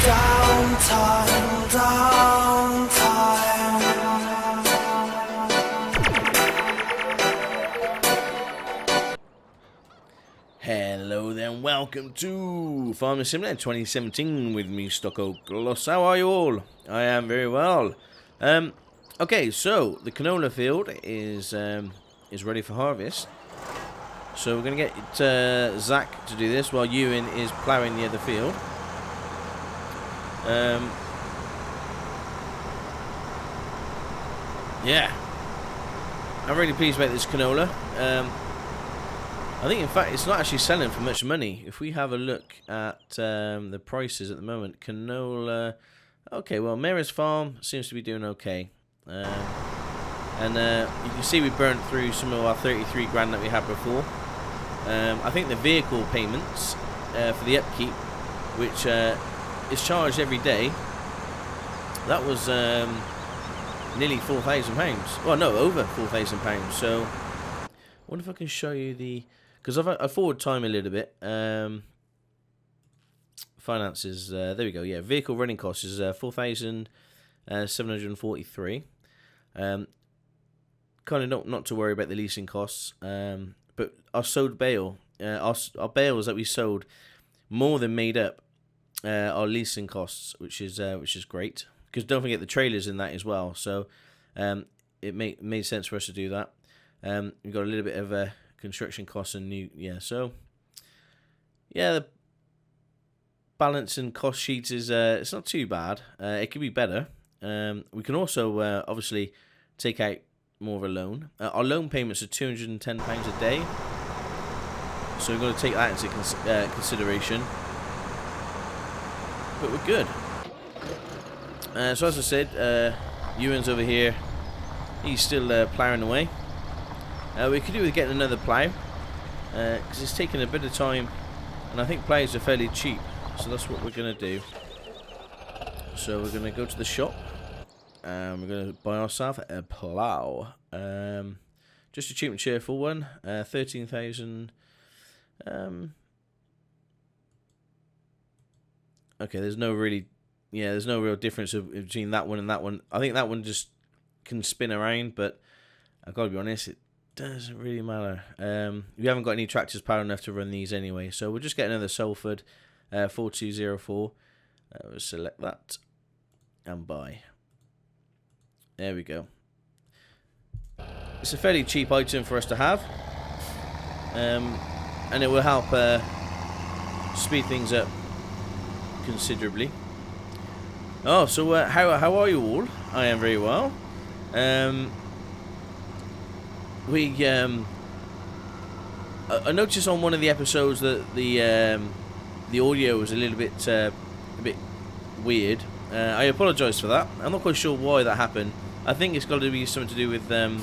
Downtime, downtime. Hello then, welcome to Farming Simulator 2017 with me, Stockoglaws. How are you all? I am very well. Okay, so the canola field is ready for harvest. So we're going to get Zach to do this while Ewan is ploughing the other field. Yeah, I'm really pleased about this canola. I think, in fact, it's not actually selling for much money. If we have a look at the prices at the moment, canola. Okay, well, Mary's Farm seems to be doing okay. And you can see we burnt through some of our 33 grand that we had before. I think the vehicle payments for the upkeep, which is charged every day, that was nearly £4,000. Well, no, over £4,000. So, I wonder if I can show you the... Because I forward time a little bit. Finances, there we go. Yeah, vehicle running costs is 4,743. Kind of not to worry about the leasing costs. But our sold bale, our bales that we sold, more than made up our leasing costs, which is great. Because don't forget the trailers in that as well. So it made sense for us to do that. We've got a little bit of construction costs and so the balance and cost sheets is it's not too bad. It could be better. We can also obviously take out more of a loan. Our loan payments are £210 a day, so we're going to take that into consideration. But we're good. So as I said, Ewan's over here. He's still ploughing away. We could do with getting another plough, because it's taking a bit of time, and I think ploughs are fairly cheap, so that's what we're going to do. So we're going to go to the shop, and we're going to buy ourselves a plough. Just a cheap and cheerful one, 13,000. Okay, there's no real difference between that one and that one. I think that one just can spin around, but I've got to be honest, it doesn't really matter. We haven't got any tractors power enough to run these anyway, so we'll just get another Salford 4204. We'll select that and buy. There we go. It's a fairly cheap item for us to have, and it will help speed things up considerably. Oh, so how are you all? I am very well. I noticed on one of the episodes that the audio was a little bit weird. I apologise for that. I'm not quite sure why that happened. I think it's got to be something to do with the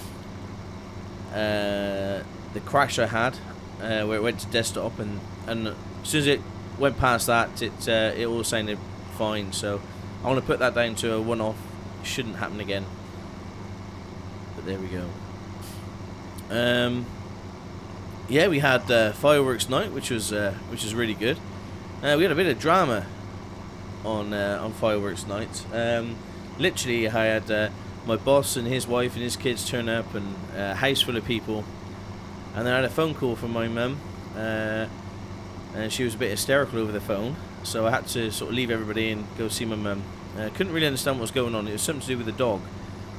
crash I had, where it went to desktop, and as soon as it went past that, it all sounded fine. So I want to put that down to a one-off. It shouldn't happen again. But there we go. Yeah, we had fireworks night, which was really good. We had a bit of drama on fireworks night. Literally, I had my boss and his wife and his kids turn up, and a house full of people. And then I had a phone call from my mum, and she was a bit hysterical over the phone. So I had to sort of leave everybody and go see my mum. Couldn't really understand what was going on. It was something to do with the dog.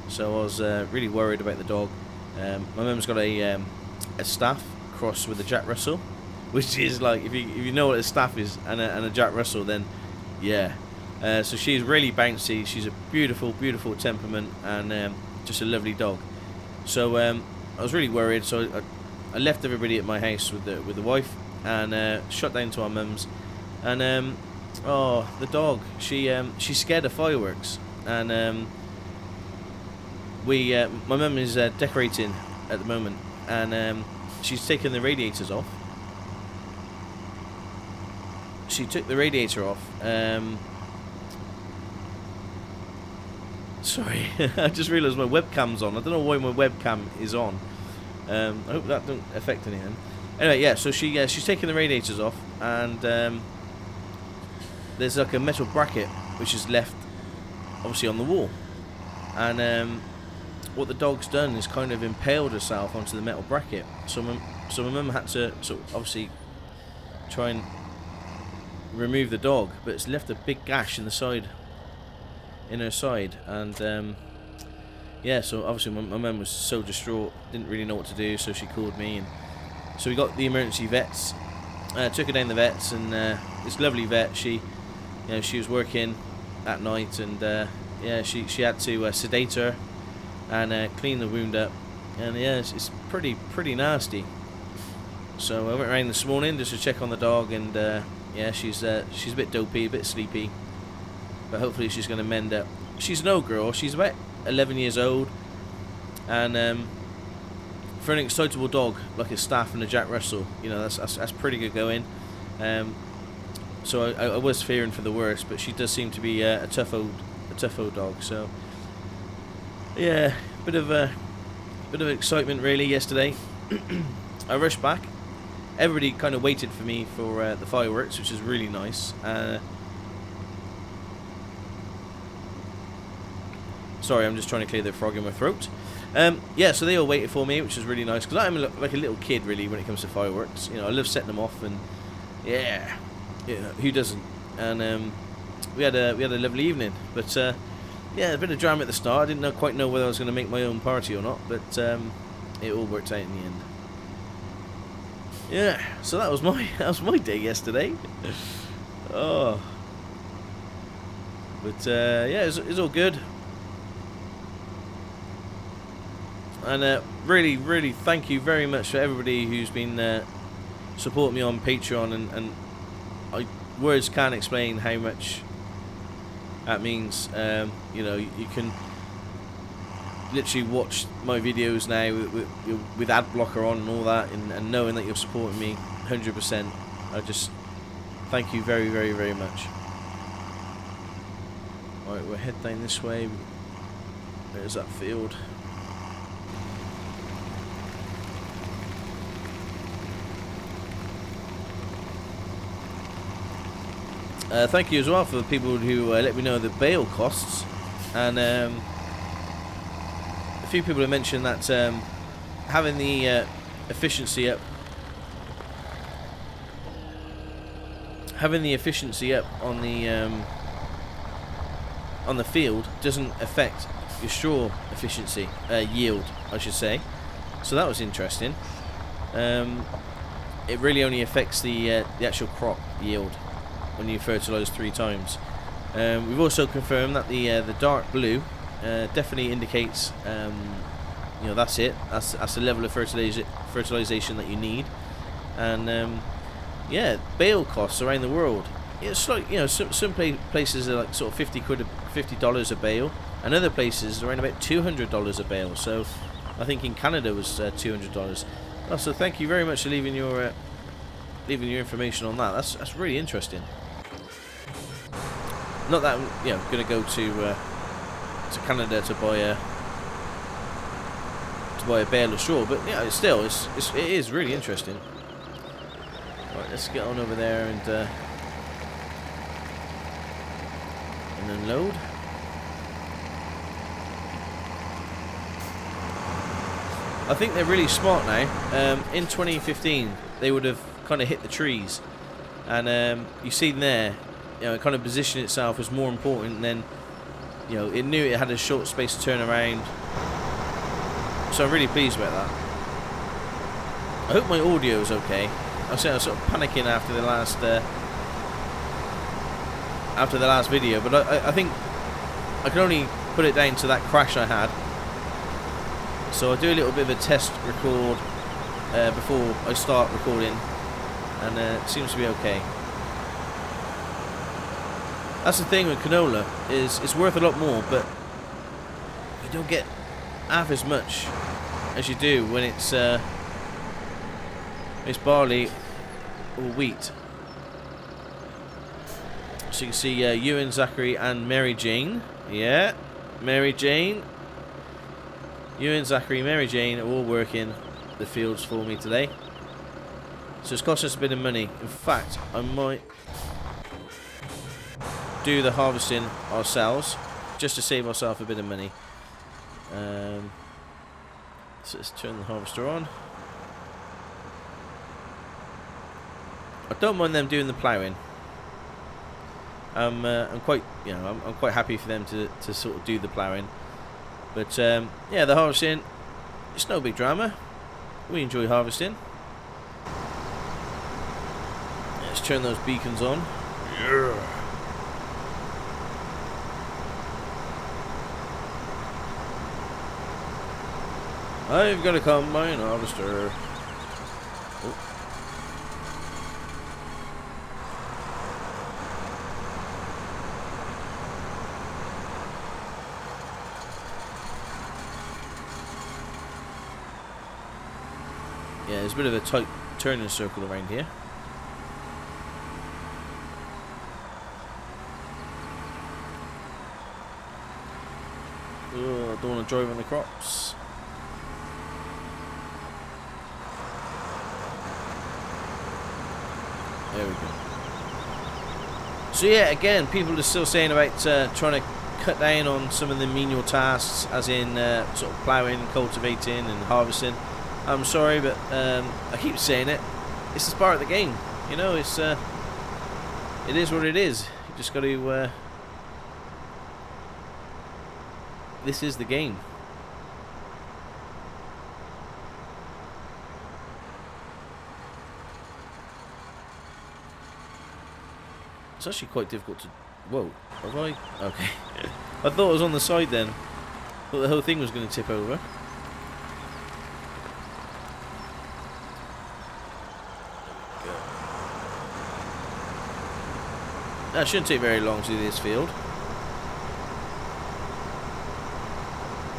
So I was really worried about the dog. My mum's got a staff crossed with a Jack Russell, which is like, if you know what a staff is and a Jack Russell, then yeah. So she's really bouncy. She's a beautiful temperament, and just a lovely dog. So I was really worried. So I left everybody at my house with the wife, and shot down to our mum's. And the dog, she's scared of fireworks, and my mum is decorating at the moment, and she's taken the radiators off. She took the radiator off. Sorry, I just realised my webcam's on. I don't know why my webcam is on. I hope that don't affect anything. Anyway, yeah. So she's taking the radiators off, and there's like a metal bracket which is left obviously on the wall, and what the dog's done is kind of impaled herself onto the metal bracket. So my mum had to obviously try and remove the dog, but it's left a big gash in her side, and yeah, so obviously my mum was so distraught, didn't really know what to do, so she called me, and so we got the emergency vets, took her down the vets, and this lovely vet, she was working at night, and yeah, she had to sedate her and clean the wound up, and yeah, it's pretty nasty. So I went around this morning just to check on the dog, and yeah, she's a bit dopey, a bit sleepy, but hopefully she's going to mend up. She's an old girl. She's about 11 years old, and for an excitable dog like a Staff and a Jack Russell, that's pretty good going. So I was fearing for the worst, but she does seem to be a tough old dog. So yeah, bit of excitement really yesterday. I rushed back. Everybody kind of waited for me for the fireworks, which is really nice. Sorry, I'm just trying to clear the frog in my throat. Yeah, so they all waited for me, which is really nice, because I'm like a little kid really when it comes to fireworks. I love setting them off, and yeah, who doesn't? And we had a lovely evening, but yeah, a bit of drama at the start. I didn't quite know whether I was going to make my own party or not, but it all worked out in the end. Yeah, so that was my day yesterday. Oh, but yeah, it's all good. And really thank you very much for everybody who's been supporting me on Patreon, and words can't explain how much that means. You can literally watch my videos now with ad blocker on and all that, and knowing that you're supporting me 100%. I just thank you very much. Alright, we'll head down this way. There's that field. Thank you as well for the people who let me know the bail costs, and a few people have mentioned that having the efficiency up on the field doesn't affect your straw efficiency, yield, I should say. So that was interesting. It really only affects the actual crop yield when you fertilise 3 times. We've also confirmed that the dark blue definitely indicates that's it. That's the level of fertilisation that you need. And yeah, bale costs around the world. It's like some places are like sort of $50 a bale, and other places around about $200 a bale. So I think in Canada was $200. Oh, so thank you very much for leaving your information on that. That's really interesting. Not that I'm going to go to Canada to buy a bale of straw, but yeah, it is really interesting. Right, let's get on over there and unload. I think they're really smart now. In 2015, they would have kind of hit the trees, and you see there, it kind of positioned itself as more important than, it knew it had a short space to turn around. So I'm really pleased about that. I hope my audio is okay. I was sort of panicking after the last video, but I think I can only put it down to that crash I had. So I'll do a little bit of a test record before I start recording, and it seems to be okay. That's the thing with canola, is it's worth a lot more, but you don't get half as much as you do when it's barley or wheat. So you can see Ewan, Zachary and Mary Jane. Yeah, Mary Jane. Ewan, Zachary, Mary Jane are all working the fields for me today. So it's cost us a bit of money. In fact, I might do the harvesting ourselves, just to save ourselves a bit of money. So let's turn the harvester on. I don't mind them doing the ploughing. I'm quite, you know, I'm quite happy for them to sort of do the ploughing. But yeah, the harvesting, it's no big drama. We enjoy harvesting. Let's turn those beacons on. Yeah. I've got a combine harvester. Oh. Yeah, there's a bit of a tight turning circle around here. Oh, I don't want to drive on the crops. There we go. So yeah, again, people are still saying about trying to cut down on some of the menial tasks, as in sort of ploughing, cultivating and harvesting. I'm sorry, but I keep saying it. This is part of the game. You know, it is what it is. You just got to. This is the game. It's actually quite difficult to. Whoa, was I? Okay. I thought I was on the side then. Thought the whole thing was going to tip over. That shouldn't take very long to do this field.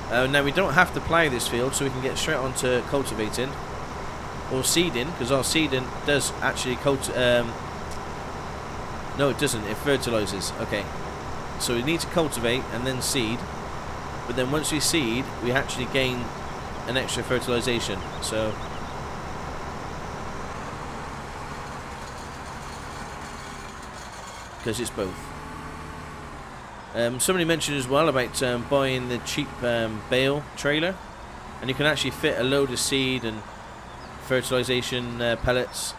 Now we don't have to plough this field, so we can get straight on to cultivating or seeding, because our seeding does actually no, it doesn't. It fertilizes. Okay, so we need to cultivate and then seed, but then once we seed, we actually gain an extra fertilization. So because it's both. Somebody mentioned as well about buying the cheap bale trailer, and you can actually fit a load of seed and fertilization pellets.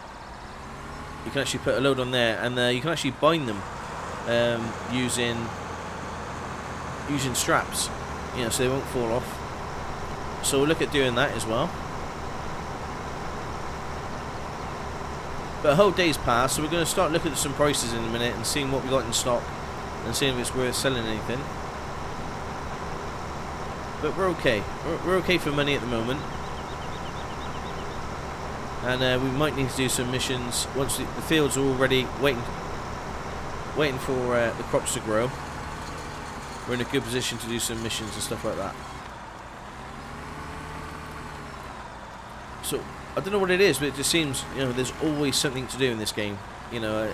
You can actually put a load on there, and you can actually bind them using straps, you know, so they won't fall off. So we'll look at doing that as well. But a whole day's passed, so we're going to start looking at some prices in a minute and seeing what we got in stock and seeing if it's worth selling anything. But we're okay. We're okay for money at the moment. And we might need to do some missions once the fields are all ready, waiting for the crops to grow. We're in a good position to do some missions and stuff like that. So I don't know what it is, but it just seems, you know, there's always something to do in this game, you know,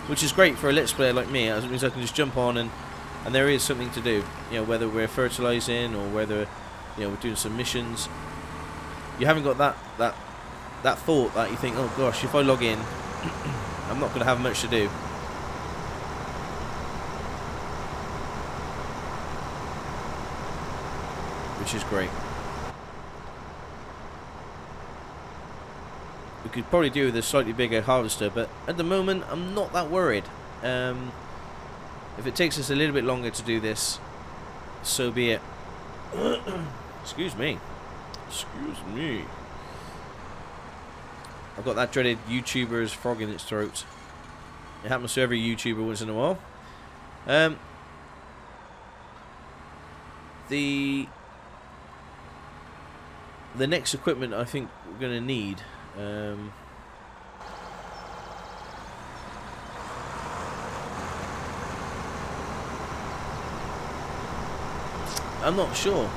which is great for a Let's Player like me. It means I can just jump on and there is something to do, you know, whether we're fertilizing or whether, you know, we're doing some missions. You haven't got that thought that you think, oh gosh, if I log in, I'm not going to have much to do. Which is great. We could probably do with a slightly bigger harvester, but at the moment I'm not that worried. If it takes us a little bit longer to do this, so be it. Excuse me. Excuse me. I've got that dreaded YouTuber's frog in its throat. It happens to every YouTuber once in a while. The next equipment I think we're going to need. I'm not sure.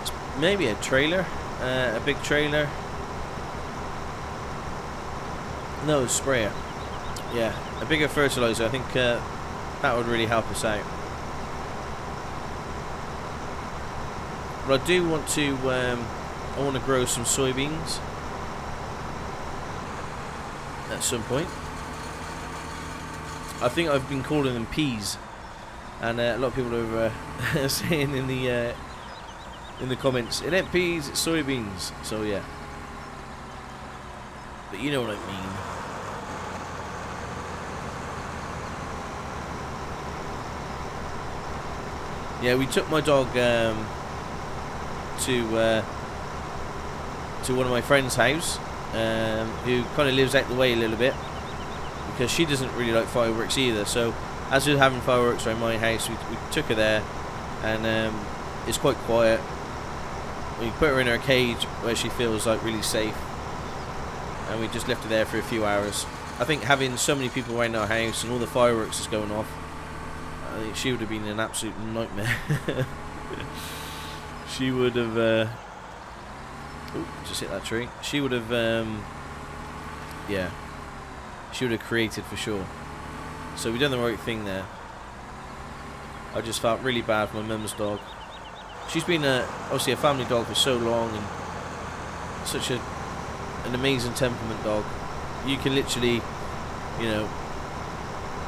It's maybe a trailer, a big trailer. No, sprayer. Yeah, a bigger fertilizer. I think that would really help us out. But I do want to. I want to grow some soybeans at some point. I think I've been calling them peas, and a lot of people are saying in the comments, it ain't peas, it's soybeans. So yeah, but you know what I mean. Yeah, we took my dog to one of my friend's house, who kind of lives out the way a little bit, because she doesn't really like fireworks either. So as we were having fireworks around my house, we took her there, and it's quite quiet. We put her in her cage where she feels like really safe, and we just left her there for a few hours. I think having so many people around our house and all the fireworks is going off, I think she would have been an absolute nightmare. She would have just hit that tree. She would have yeah, she would have created for sure. So we done the right thing there. I just felt really bad for my mum's dog. She's been obviously a family dog for so long, and such an amazing temperament dog. You can literally, you know,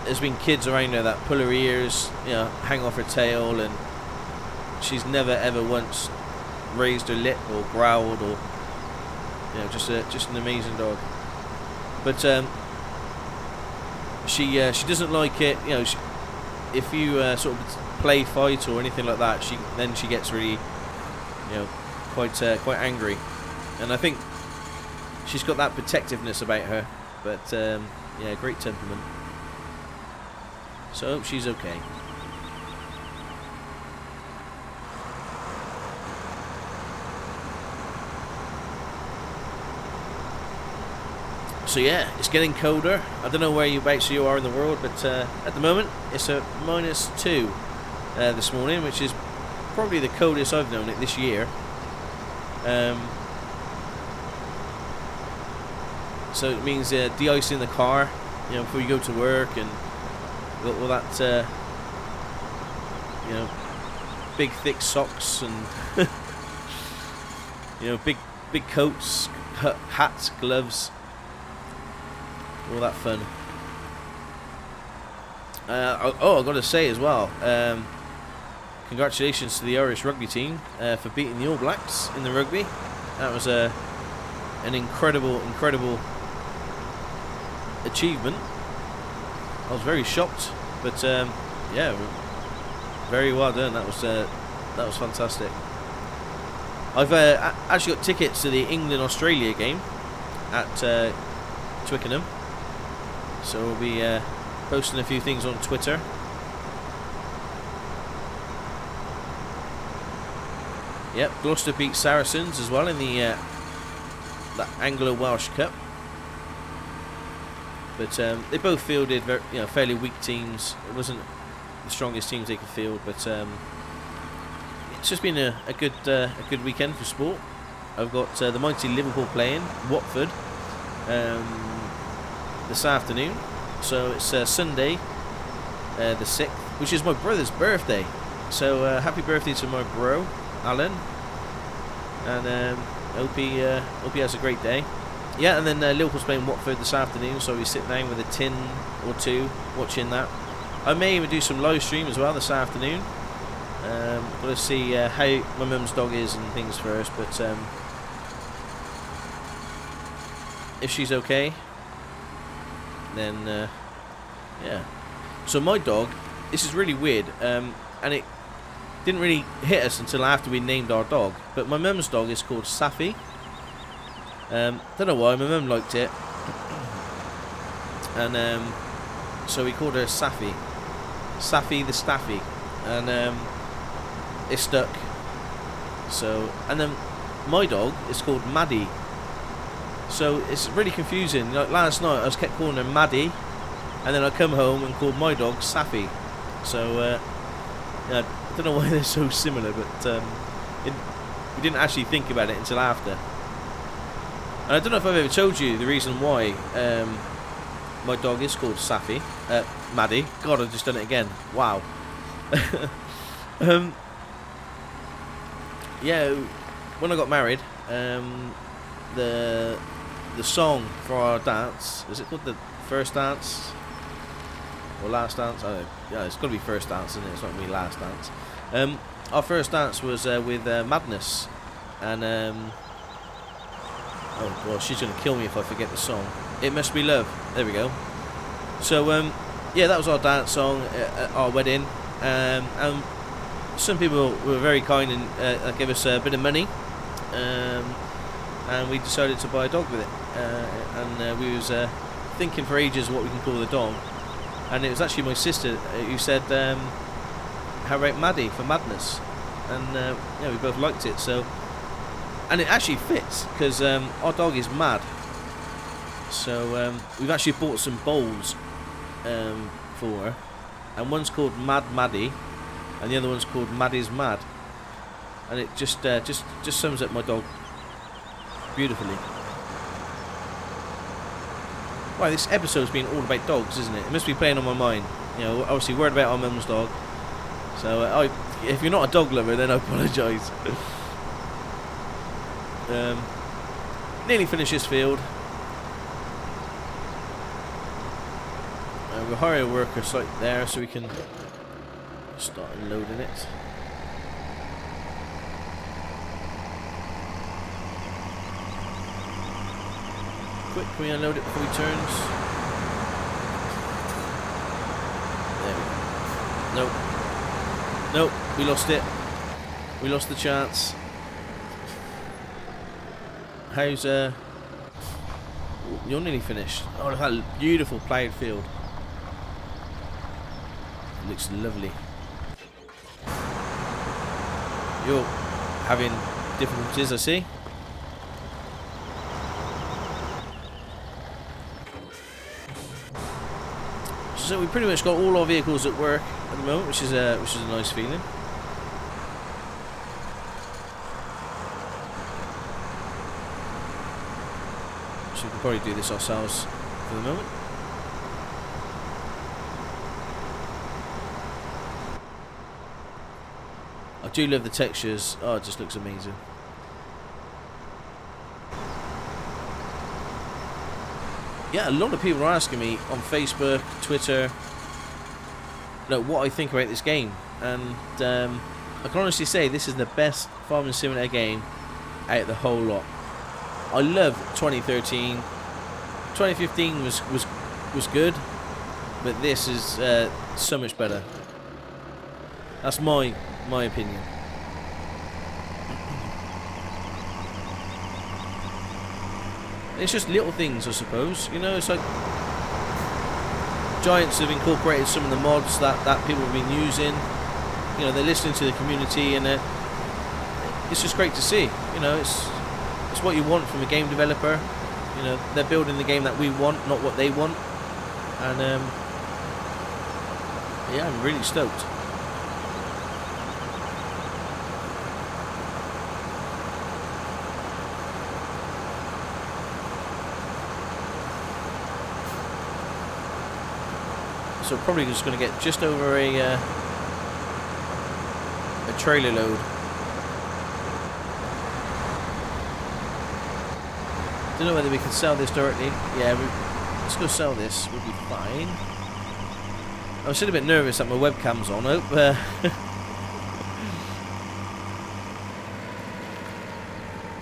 there's been kids around her that pull her ears, you know, hang off her tail, and she's never ever once raised her lip or growled, or, you know, just an amazing dog. But she doesn't like it, you know. If you sort of play fight or anything like that, she gets really, you know, quite angry, and I think she's got that protectiveness about her. But yeah, great temperament. So I hope she's okay. So yeah, it's getting colder. I don't know whereabouts you are in the world, but at the moment it's a -2 this morning, which is probably the coldest I've known it this year. So it means de-icing the car, you know, before you go to work, and all that, you know, big thick socks, and you know, big coats, hats, gloves, all that fun. Oh, I've got to say as well, congratulations to the Irish rugby team for beating the All Blacks in the rugby. That was an incredible achievement. I was very shocked, but yeah, very well done. That was fantastic. I've actually got tickets to the England-Australia game at Twickenham, so we'll be posting a few things on Twitter. Yep, Gloucester beat Saracens as well in the Anglo-Welsh Cup. But they both fielded fairly weak teams. It wasn't the strongest teams they could field, but it's just been a good weekend for sport. I've got the mighty Liverpool playing Watford this afternoon. So it's Sunday, the 6th, which is my brother's birthday. So happy birthday to my bro, Alan, and hope he has a great day. Yeah, and then Liverpool's playing Watford this afternoon, so we sit down with a tin or two watching that. I may even do some live stream as well this afternoon. Let's see how my mum's dog is and things first, but if she's okay, then yeah. So my dog, this is really weird, and it didn't really hit us until after we named our dog, but my mum's dog is called Safi. Don't know why, my mum liked it, and so we called her Safi the Staffy, and it stuck. So, and then my dog is called Maddie, so it's really confusing. Like last night I kept calling her Maddie, and then I come home and called my dog Safi. So yeah, I don't know why they're so similar, but we didn't actually think about it until after. And I don't know if I've ever told you the reason why my dog is called Safi, Maddie. God, I've just done it again. Wow. Yeah, when I got married, the song for our dance, is it called the first dance? or last dance. I don't know. Yeah, it's got to be first dance, isn't it? It's not going to be last dance. Our first dance was with Madness, and oh god, she's going to kill me if I forget the song. It Must Be Love. There we go. So yeah, that was our dance song at our wedding. And some people were very kind and gave us a bit of money, and we decided to buy a dog with it. And we was thinking for ages what we can call the dog, and it was actually my sister who said, "How about Maddie for Madness?" And yeah, we both liked it. So, and it actually fits because our dog is mad. So we've actually bought some bowls for her, and one's called Mad Maddie, and the other one's called Maddie's Mad, and it just sums up my dog beautifully. Wow, this episode's been all about dogs, isn't it? It must be playing on my mind. You know, obviously worried about our mum's dog. So if you're not a dog lover, then I apologise. Nearly finished this field. We'll hire a worker site there so we can start unloading it. Quick, can we unload it before he turns? There we go. Nope. Nope, we lost it. We lost the chance. How's you're nearly finished. Oh, look at that beautiful ploughed field. It looks lovely. You're having difficulties, I see. So we pretty much got all our vehicles at work at the moment, which is a nice feeling. So we can probably do this ourselves for the moment. I do love the textures. Oh, it just looks amazing. Yeah, a lot of people are asking me on Facebook, Twitter, what I think about this game, and I can honestly say this is the best farming simulator game out of the whole lot. I love 2013. 2015 was good, but this is so much better. That's my opinion. It's just little things, I suppose. You know, it's like Giants have incorporated some of the mods that people have been using. You know, they're listening to the community, and it's just great to see. You know, it's what you want from a game developer. You know, they're building the game that we want, not what they want. And yeah, I'm really stoked. So probably just going to get just over a trailer load. Don't know whether we can sell this directly. Yeah, let's go sell this. We'll be fine. I was still a bit nervous that my webcam's on.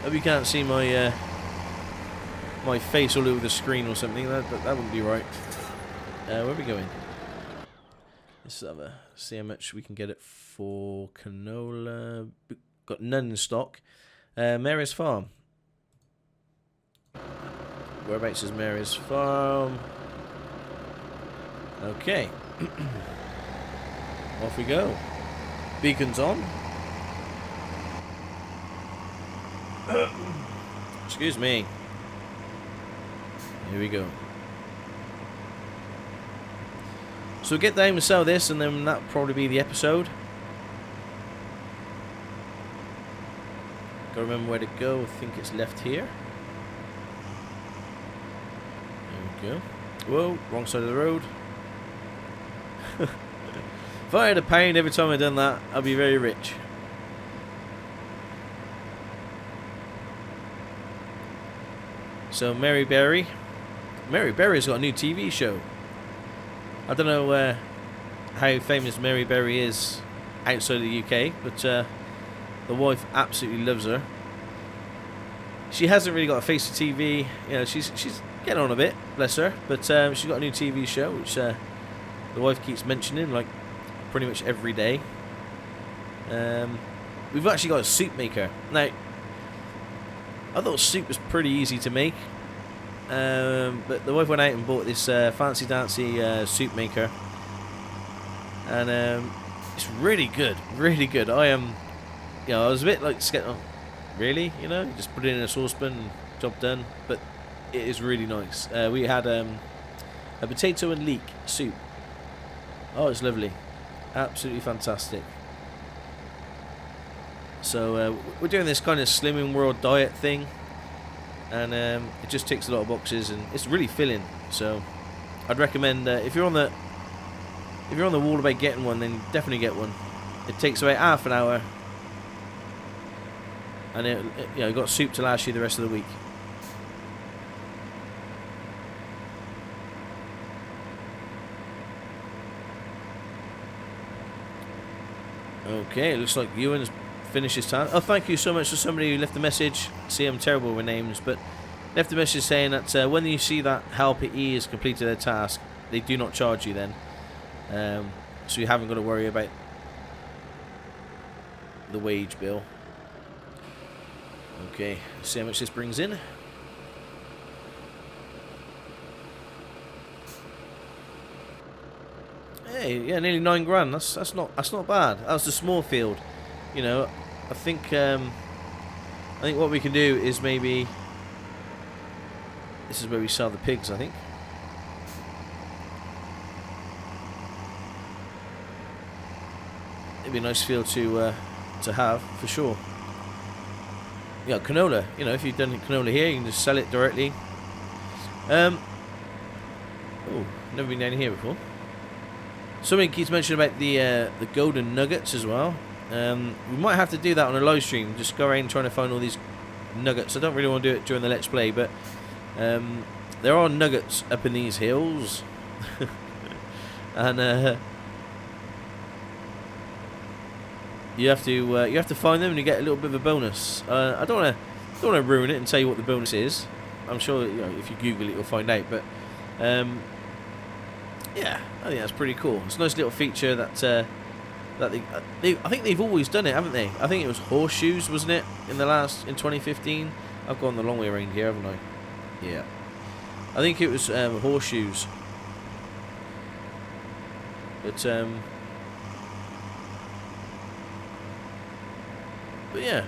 Hope you can't see my my face all over the screen or something. That wouldn't be right. Where are we going? Let's have a see how much we can get it for canola. Got none in stock. Mary's Farm. Whereabouts is Mary's Farm? Okay. Off we go. Beacon's on. Excuse me. Here we go. So we'll get down and sell this, and then that'll probably be the episode. Gotta remember where to go. I think it's left here. There we go. Whoa, wrong side of the road. If I had a pound every time I'd done that, I'd be very rich. So Mary Berry's got a new TV show. I don't know how famous Mary Berry is outside of the UK, but the wife absolutely loves her. She hasn't really got a face to TV. You know, she's getting on a bit, bless her. But she's got a new TV show, which the wife keeps mentioning, like pretty much every day. We've actually got a soup maker now. I thought soup was pretty easy to make, but the wife went out and bought this fancy dancy soup maker, and it's really good, really good. I was a bit like skeptical. Really, you know, just put it in a saucepan, job done. But it is really nice. We had a potato and leek soup. Oh, it's lovely, absolutely fantastic. So we're doing this kind of Slimming World diet thing, and it just ticks a lot of boxes, and it's really filling. So I'd recommend if you're on the wall about getting one, then definitely get one. It takes about half an hour, and you've got soup to last you the rest of the week. Okay, it looks like Ewan's finished his task. Oh, thank you so much to somebody who left a message. See, I'm terrible with names, but left a message saying that when you see that helper E has completed their task, they do not charge you then. So you haven't got to worry about the wage bill. Okay, let's see how much this brings in. Hey, yeah, nearly £9 grand. That's not bad. That was the small field. You know, I think what we can do is maybe this is where we sell the pigs. I think. It'd be a nice field to have for sure. Yeah, canola. You know, if you've done canola here, you can just sell it directly. Oh, never been down here before. Somebody keeps mentioning about the golden nuggets as well. We might have to do that on a live stream. Just go around trying to find all these nuggets. I don't really want to do it during the Let's Play, but there are nuggets up in these hills, and you have to find them, and you get a little bit of a bonus. I don't want to ruin it and tell you what the bonus is. I'm sure if you Google it, you'll find out. But yeah, I think that's pretty cool. It's a nice little feature that I think they've always done it, haven't they? I think it was horseshoes, wasn't it? In 2015. I've gone the long way around here, haven't I? Yeah. I think it was horseshoes. But yeah.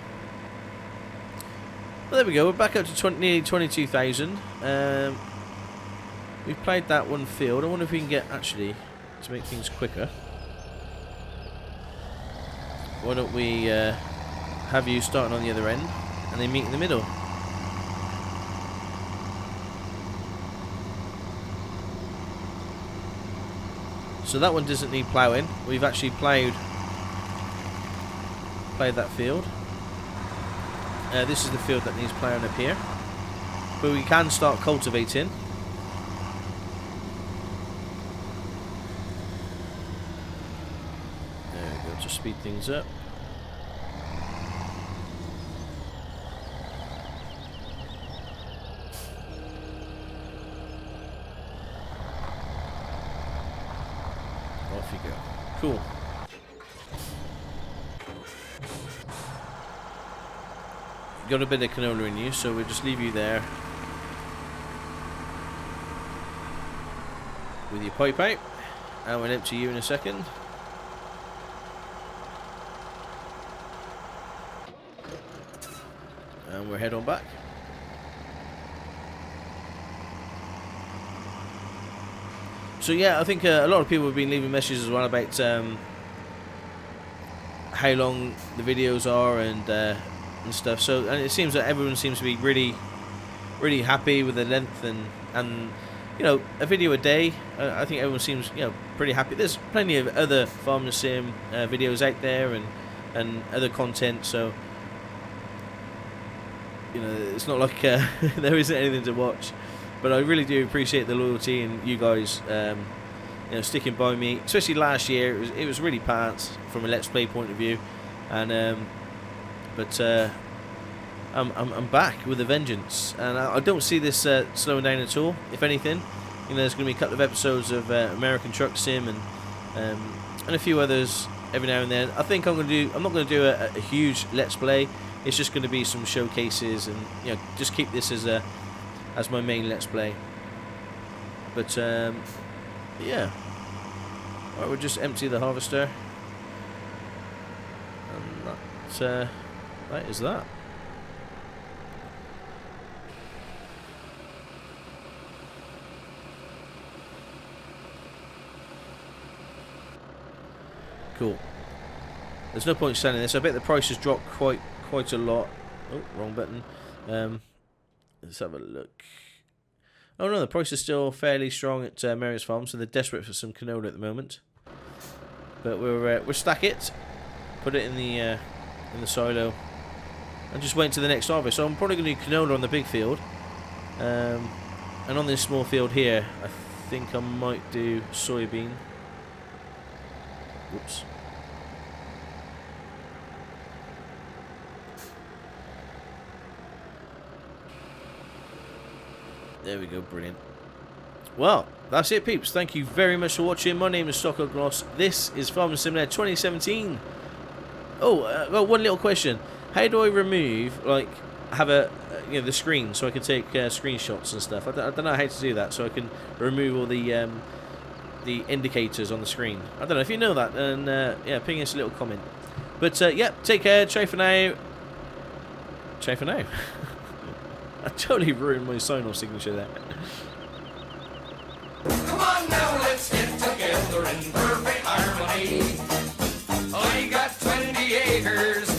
Well, there we go. We're back up to nearly 22,000. We've played that one field. I wonder if we can get, actually, to make things quicker. Why don't we have you starting on the other end and then meet in the middle? So that one doesn't need ploughing. We've actually ploughed that field. This is the field that needs ploughing up here. But we can start cultivating. There we go, to speed things up. Off you go. Cool. Got a bit of canola in you, so we'll just leave you there with your pipe out, and we'll empty you in a second. And we'll head on back. So yeah, I think a lot of people have been leaving messages as well about how long the videos are and stuff. So, and it seems that everyone seems to be really happy with the length and you know, a video a day. I think everyone seems, you know, pretty happy. There's plenty of other farm sim videos out there and other content. So, you know, it's not like there isn't anything to watch. But I really do appreciate the loyalty and you guys sticking by me, especially last year. It was really pants from a Let's Play point of view, and but I'm back with a vengeance, and I don't see this slowing down at all. If anything, there's going to be a couple of episodes of American Truck Sim and a few others every now and then. I think I'm not going to do a huge Let's Play. It's just going to be some showcases, and just keep this as my main Let's Play. But yeah, alright, we'll just empty the harvester, and that is that. Cool. There's no point selling this. I bet the price has dropped quite a lot. Oh, wrong button. Let's have a look. Oh no, the price is still fairly strong at Mary's Farm, so they're desperate for some canola at the moment. But we'll stack it, put it in the silo, and just wait until the next harvest. So I'm probably going to do canola on the big field, and on this small field here, I think I might do soybean. Whoops. There we go, brilliant. Well, that's it, peeps. Thank you very much for watching. My name is Stockoglaws. This is Farming Simulator 2017. Oh, got one little question. How do I remove, have the screen so I can take screenshots and stuff? I don't know how to do that, so I can remove all the indicators on the screen. I don't know if you know that, and yeah, ping us a little comment. But yeah, take care. Ciao for now. Ciao for now. I totally ruined my sign-off signature there. Come on now, let's get together in perfect harmony. I got 20 acres